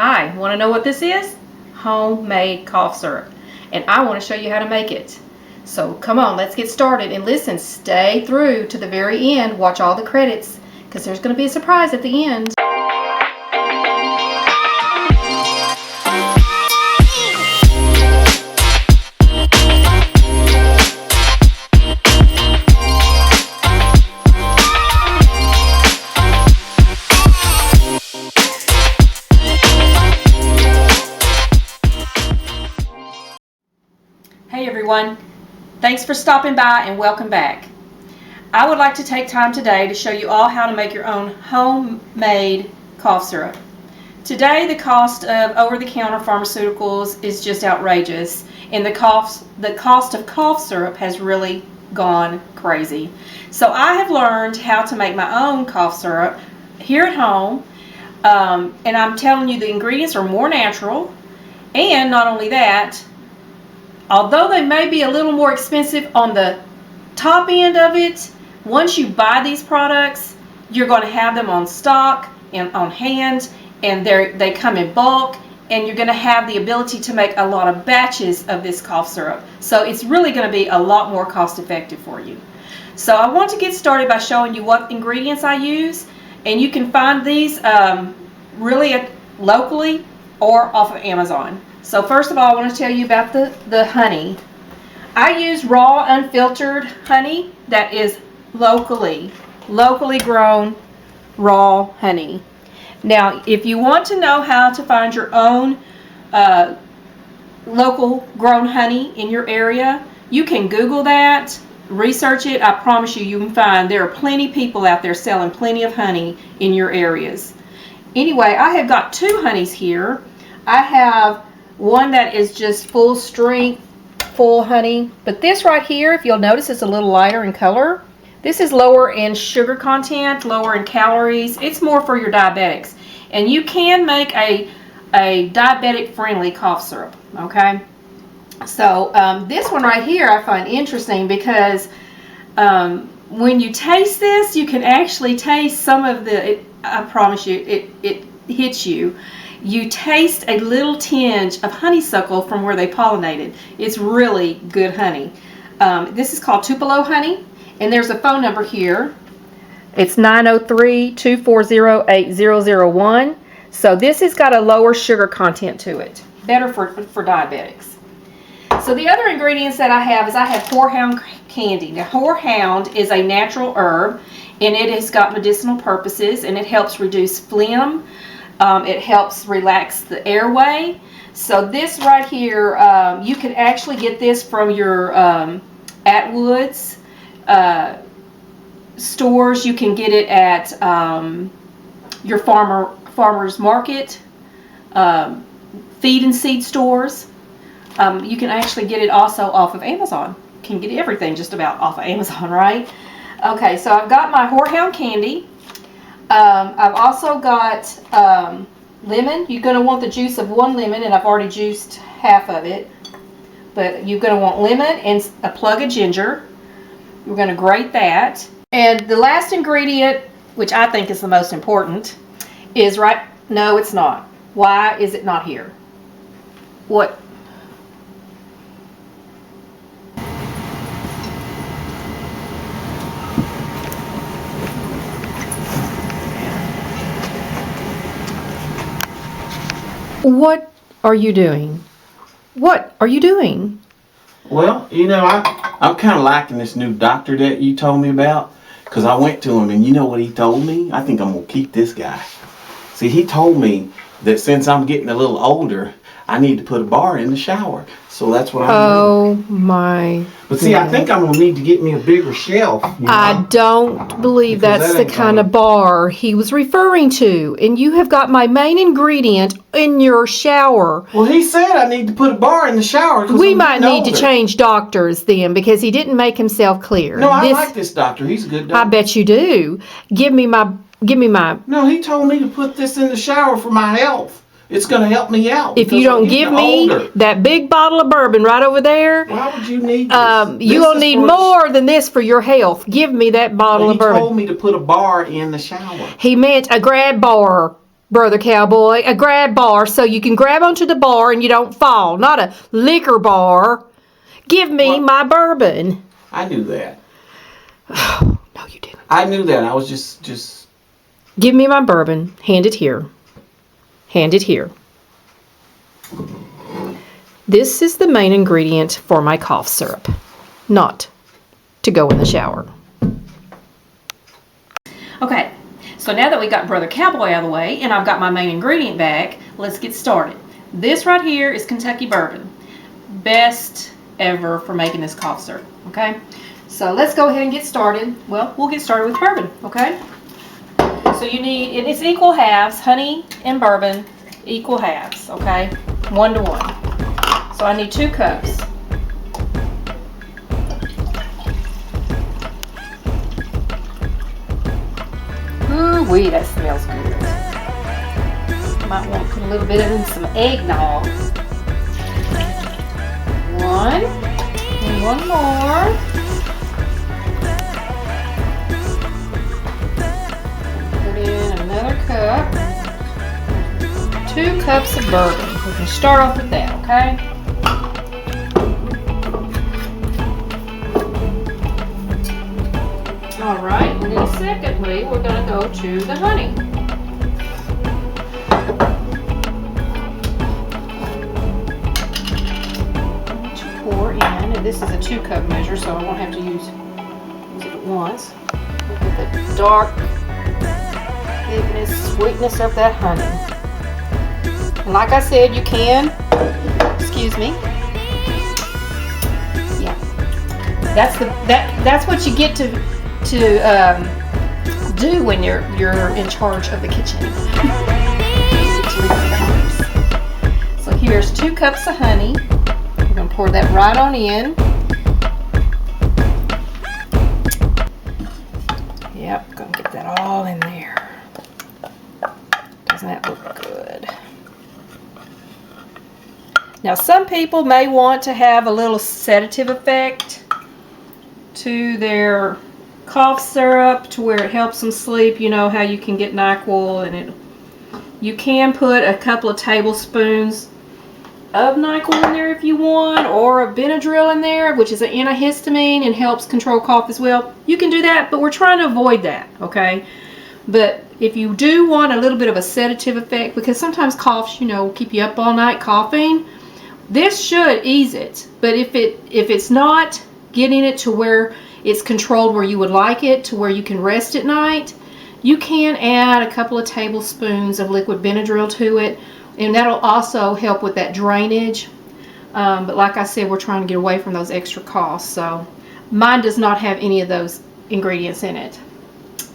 Hi, want to know what this is? Homemade cough syrup. And I want to show you how to make it. So come on, let's get started. And listen, stay through to the very end. Watch all the credits because there's going to be a surprise at the end. Hey everyone, thanks for stopping by and welcome back. I would like to take time today to show you all how to make your own homemade cough syrup. Today the cost of over-the-counter pharmaceuticals is just outrageous, and the cost of cough syrup has really gone crazy. So I have learned how to make my own cough syrup here at home, and I'm telling you the ingredients are more natural, and not only that, although they may be a little more expensive on the top end of it, once you buy these products, you're going to have them on stock and on hand, and they come in bulk, and you're going to have the ability to make a lot of batches of this cough syrup. So it's really going to be a lot more cost effective for you. So I want to get started by showing you what ingredients I use, and you can find these really locally or off of Amazon. So first of all, I want to tell you about the honey. I use raw, unfiltered honey that is locally grown raw honey. Now, if you want to know how to find your own local grown honey in your area, you can Google that, research it. I promise you, you can find there are plenty of people out there selling plenty of honey in your areas. Anyway, I have got two honeys here. I have one that is just full strength, full honey. But this right here, if you'll notice, is a little lighter in color. This is lower in sugar content, lower in calories. It's more for your diabetics. And you can make a diabetic-friendly cough syrup, okay? So this one right here I find interesting because when you taste this, you can actually taste some of I promise you, it hits you. You taste a little tinge of honeysuckle from where they pollinated. It's really good honey. This is called Tupelo honey, and there's a phone number here. It's 903-240-8001. So this has got a lower sugar content to it. Better for diabetics. So the other ingredients that I have horehound candy. Now, horehound is a natural herb, and it has got medicinal purposes, and it helps reduce phlegm. It helps relax the airway. So this right here, you can actually get this from your Atwoods stores. You can get it at your farmer's market, feed and seed stores. You can actually get it also off of Amazon. You can get everything just about off of Amazon, right? Okay, so I've got my horehound candy. I've also got lemon. You're going to want the juice of one lemon, and I've already juiced half of it. But you're going to want lemon and a plug of ginger. We're going to grate that. And the last ingredient, which I think is the most important, is no, it's not. Why is it not here? What? What are you doing? What are you doing? Well, you know, I'm kind of liking this new doctor that you told me about, because I went to him and you know what he told me? I think I'm going to keep this guy. See, he told me that since I'm getting a little older, I need to put a bar in the shower. So that's what I'm doing. Oh my. But see, I think I'm going to need to get me a bigger shelf. You know? I don't believe that's the kind of bar he was referring to. And you have got my main ingredient in your shower. Well, he said I need to put a bar in the shower. We might need to change doctors then, because he didn't make himself clear. No, I like this doctor. He's a good doctor. I bet you do. Give me my. No, he told me to put this in the shower for my health. It's going to help me out. If you don't give me that big bottle of bourbon right over there, why would you need this? You're going to need more than this for your health. Give me that bottle of bourbon. He told me to put a bar in the shower. He meant a grab bar. Brother Cowboy. A grab bar so you can grab onto the bar and you don't fall. Not a liquor bar. Give me my bourbon. I knew that. Oh, no, you didn't. I knew that. I was just... Give me my bourbon. Hand it here. Hand it here. This is the main ingredient for my cough syrup. Not to go in the shower. Okay, so now that we got Brother Cowboy out of the way and I've got my main ingredient back, let's get started. This right here is Kentucky bourbon. Best ever for making this cough syrup, okay? So let's go ahead and get started. Well, we'll get started with bourbon, okay? So you need, it's equal halves, honey and bourbon, equal halves, okay? 1 to 1. So I need 2 cups. Ooh-wee, that smells good. Might want to put a little bit of some eggnog. 1, and 1 more. Put in another cup. 2 cups of bourbon. We can start off with that, okay? Alright, and then secondly, we're going to go to the honey. To pour in, and this is a 2 cup measure, so I won't have to use it at once. Look at the dark thickness, sweetness of that honey. And like I said, you can, excuse me, yeah, that's what you get to do when you're in charge of the kitchen. So here's 2 cups of honey. We're gonna pour that right on in. Yep, gonna get that all in there. Doesn't that look good? Now some people may want to have a little sedative effect to their cough syrup to where it helps them sleep. You know how you can get NyQuil, and you can put a couple of tablespoons of NyQuil in there if you want, or a Benadryl in there, which is an antihistamine and helps control cough as well. You can do that, but we're trying to avoid that, okay? But if you do want a little bit of a sedative effect, because sometimes coughs, you know, keep you up all night coughing, this should ease it. But if it's not getting it to where it's controlled where you would like it, to where you can rest at night, you can add a couple of tablespoons of liquid Benadryl to it, and that'll also help with that drainage. But like I said, we're trying to get away from those extra costs, so mine does not have any of those ingredients in it.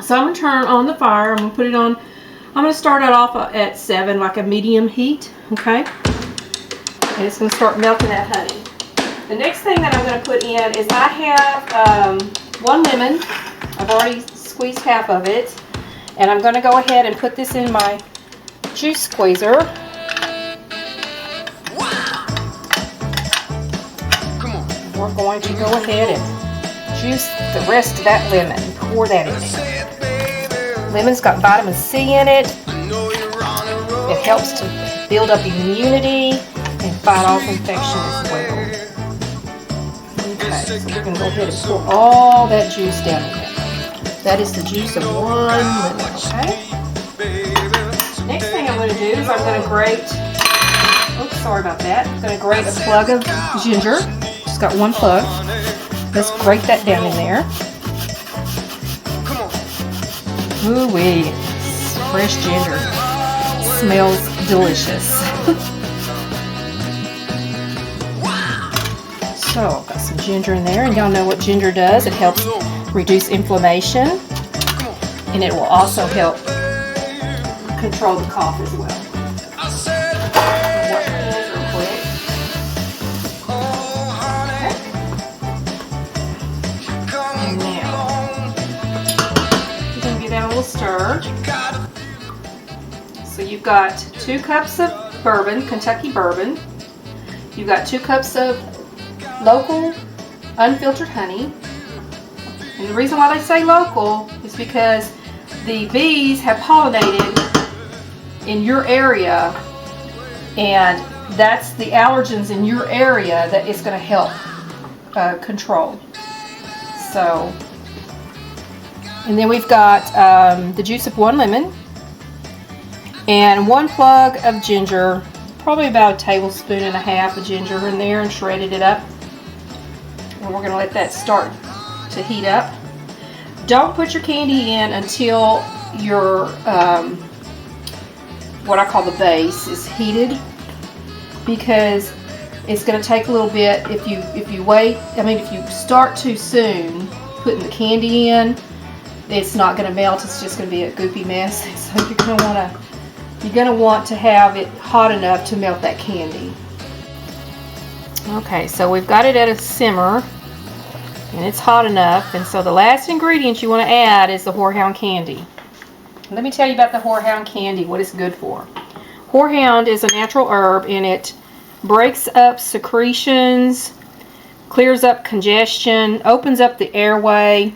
So I'm going to turn on the fire. I'm going to put it on, I'm going to start it off at 7, like a medium heat, okay? And it's going to start melting that honey. The next thing that I'm going to put in is I have 1 lemon. I've already squeezed half of it. And I'm going to go ahead and put this in my juice squeezer. We're going to go ahead and juice the rest of that lemon. Pour that in there. Lemon's got vitamin C in it. It helps to build up immunity and fight off infection as well. Okay, so we're going to go ahead and pour all that juice down in there. That is the juice of 1 lemon, okay? Next thing I'm going to do is I'm going to grate, oops, sorry about that. I'm going to grate a plug of ginger. Just got 1 plug. Let's grate that down in there. Ooh-wee, fresh ginger. Smells delicious. So, I've got some ginger in there, and y'all know what ginger does. It helps reduce inflammation, and it will also help control the cough as well. Wash my hands real quick. Okay. And now, you're going to give that a little stir. So you've got 2 cups of bourbon, Kentucky bourbon. You've got 2 cups of local unfiltered honey. And the reason why they say local is because the bees have pollinated in your area, and that's the allergens in your area that it's going to help control. So, and then we've got the juice of 1 lemon and 1 plug of ginger, probably about a tablespoon and a half of ginger in there, and shredded it up. And we're going to let that start to heat up. Don't put your candy in until your what I call the base is heated, because it's going to take a little bit. If you wait, if you start too soon putting the candy in, it's not going to melt. It's just going to be a goopy mess. So you're going to want to have it hot enough to melt that candy. Okay, so we've got it at a simmer, and it's hot enough. And so the last ingredient you want to add is the horehound candy. Let me tell you about the horehound candy, what it's good for. Horehound is a natural herb, and it breaks up secretions, clears up congestion, opens up the airway,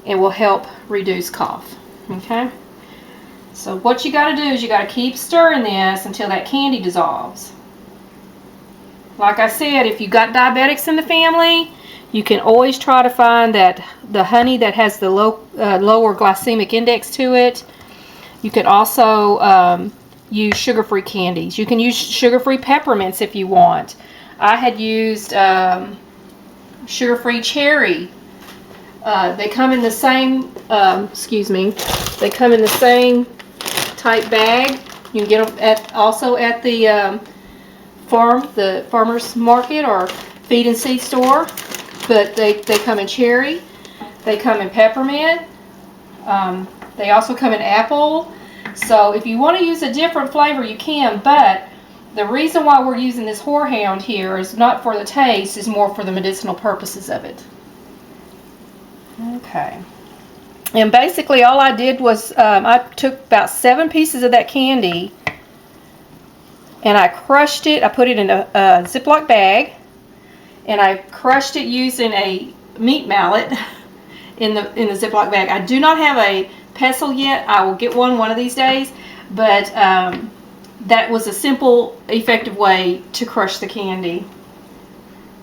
and will help reduce cough. Okay? So what you got to do is you got to keep stirring this until that candy dissolves. Like I said, if you got diabetics in the family, you can always try to find that the honey that has the lower glycemic index to it. You can also use sugar-free candies. You can use sugar-free peppermints if you want. I had used sugar-free cherry. They come in the same, they come in the same type bag. You can get them also at the farmer's market or feed and seed store. But they come in cherry. They come in peppermint. They also come in apple. So if you want to use a different flavor, you can, but the reason why we're using this horehound here is not for the taste, it's more for the medicinal purposes of it. Okay. And basically all I did was I took about 7 pieces of that candy and I crushed it. I put it in a Ziploc bag, and I crushed it using a meat mallet in the Ziploc bag. I do not have a pestle yet. I will get one of these days, but that was a simple, effective way to crush the candy.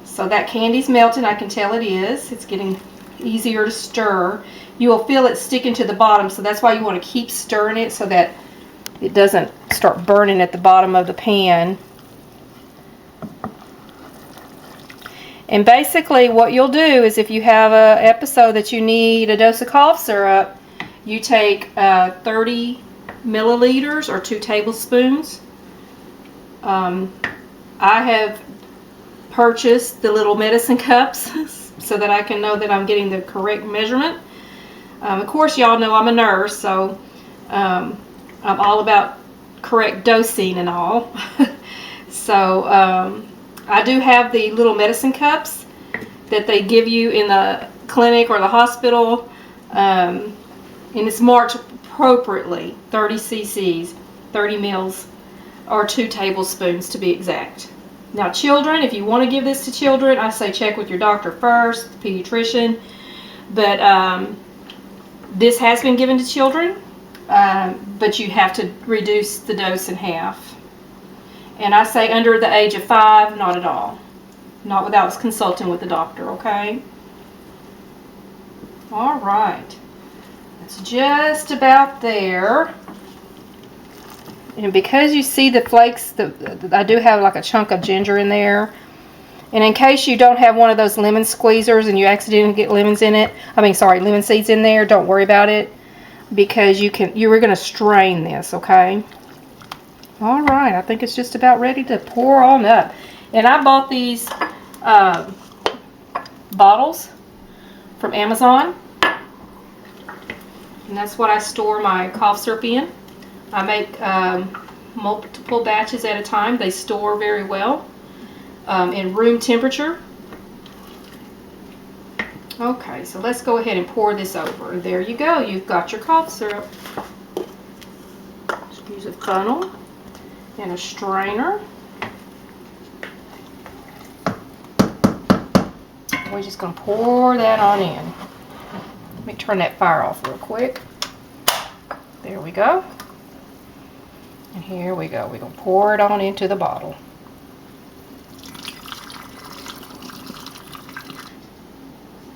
So that candy's melting. I can tell it is. It's getting easier to stir. You will feel it sticking to the bottom, so that's why you want to keep stirring it so that it doesn't start burning at the bottom of the pan. And basically what you'll do is, if you have an episode that you need a dose of cough syrup, you take 30 milliliters or 2 tablespoons. I have purchased the little medicine cups so that I can know that I'm getting the correct measurement. Of course, y'all know I'm a nurse, so I'm all about correct dosing and all. So I do have the little medicine cups that they give you in the clinic or the hospital, and it's marked appropriately, 30 cc's, 30 mils, or 2 tablespoons to be exact. Now children, if you want to give this to children, I say check with your doctor first, the pediatrician, but this has been given to children, but you have to reduce the dose in half. And I say under the age of 5, not at all. Not without consulting with the doctor, okay? All right. It's just about there. And because you see the flakes, I do have like a chunk of ginger in there. And in case you don't have one of those lemon squeezers and you accidentally get lemon seeds in there, don't worry about it, because you were going to strain this, okay? All right, I think it's just about ready to pour on up. And I bought these bottles from Amazon, and that's what I store my cough syrup in. I make multiple batches at a time. They store very well in room temperature. Okay, so let's go ahead and pour this over. There you go. You've got your cough syrup. Just use a funnel and a strainer. We're just going to pour that on in. Let me turn that fire off real quick. There we go. And Here we go. We're going to pour it on into the bottle.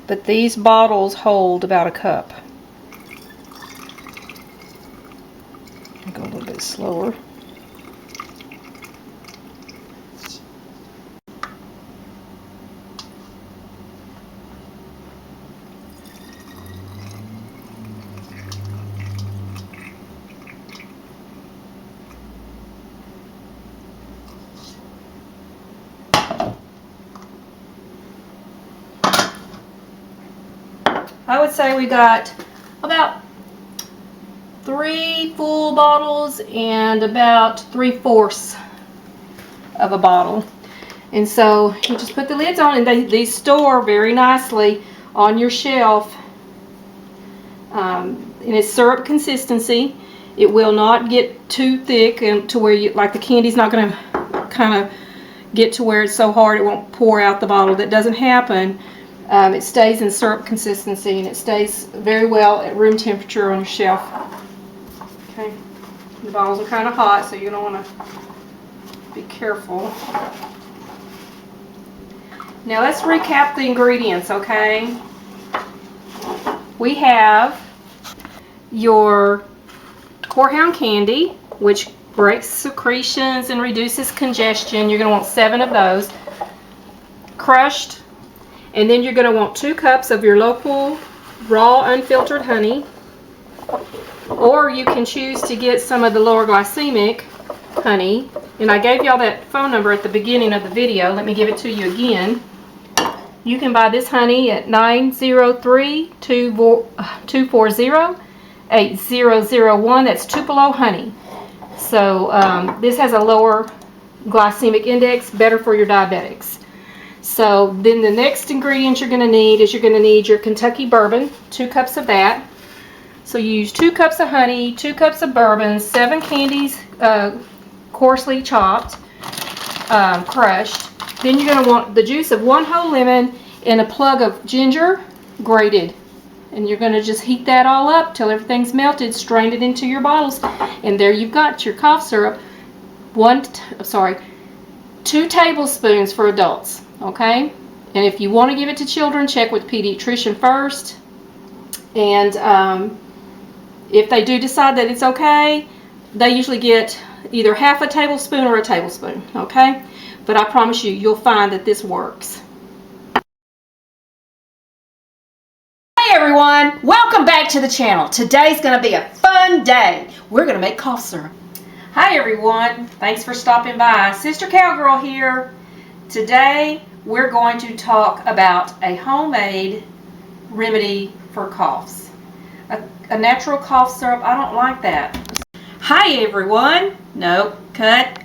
But these bottles hold about a cup. I'll go a little bit slower. I would say we got about 3 full bottles and about 3/4 of a bottle. And so you just put the lids on, and they store very nicely on your shelf. And it's syrup consistency. It will not get too thick and to where you, like the candy's not going to kind of get to where it's so hard it won't pour out the bottle. That doesn't happen. It stays in syrup consistency, and it stays very well at room temperature on your shelf. Okay, the bottles are kind of hot, so you don't want to be careful. Now let's recap the ingredients, okay? We have your horehound candy, which breaks secretions and reduces congestion. You're going to want 7 of those crushed. And then you're going to want 2 cups of your local raw unfiltered honey, or you can choose to get some of the lower glycemic honey, and I gave y'all that phone number at the beginning of the video. Let me give it to you again. You can buy this honey at 903-240-8001. That's Tupelo honey. So this has a lower glycemic index, better for your diabetics. So then the next ingredient you're going to need is your Kentucky bourbon, 2 cups of that. So you use 2 cups of honey, 2 cups of bourbon, 7 candies coarsely chopped, crushed. Then you're going to want the juice of 1 whole lemon and a plug of ginger grated. And you're going to just heat that all up till everything's melted, strain it into your bottles, and there you've got your cough syrup. 2 tablespoons for adults. Okay, and if you want to give it to children, check with the pediatrician first, and if they do decide that it's okay, they usually get either half a tablespoon or a tablespoon. Okay, but I promise you, you'll find that this works. Hey everyone, welcome back to the channel. Today's going to be a fun day. We're going to make cough syrup. Hi everyone, thanks for stopping by. Sister Cowgirl here. Today we're going to talk about a homemade remedy for coughs. A natural cough syrup, I don't like that. Hi everyone. Nope, cut.